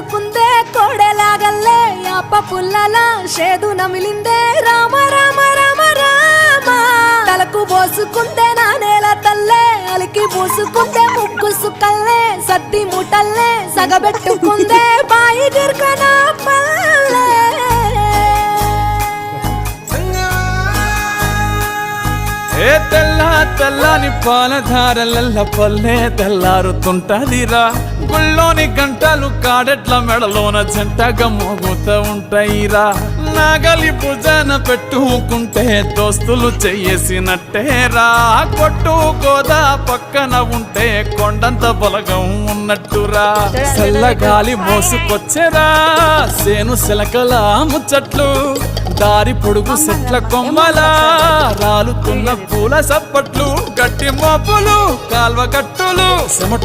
పోసుకుందే కోడెలాగల్లే యాప పుల్లలా షేదు నమిలిందే రామ రామ రామ రామ తలకు పోసుకుందే నా నేల తల్లే అలికి పూసుకుందే ముక్కు సుక్కల్లే సద్ది ముటల్లే సగబెట్టుకుందే బాయి గిర్కనా పల్లె ఏ తెల్ల తెల్లని పాలధారలల్ల పల్లె తెల్లారుతుంటదిరా గుళ్ళోని గంటలు కాడెట్ల మెడలోన జంటగా మోగుతూ ఉంటాయిరా నాగలి భుజాన పెట్టుకుంటే దోస్తులు చెయ్యేసినట్టేరా కొట్టు గోదా పక్కన ఉంటే కొండంత బలగం ఉన్నట్టురా చల్లగాలి మోసుకొచ్చెరా సేను శిలకల ముచ్చట్లు దారి పొడుగు సెట్ల కొమ్మలా రాలుతున్న పూల సప్పట్లు గట్టి మోపులు కాల్వ కట్టులు చెమట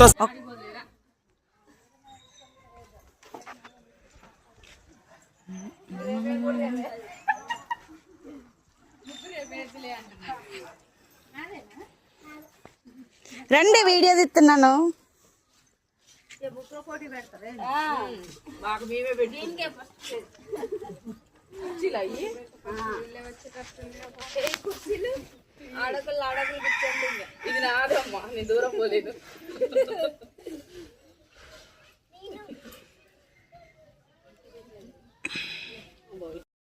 రండి వీడియో తీస్తున్నాను ఆడపిల్ల కూర్చోండి ఇది నాదమ్మా నేను దూరం పోలేదు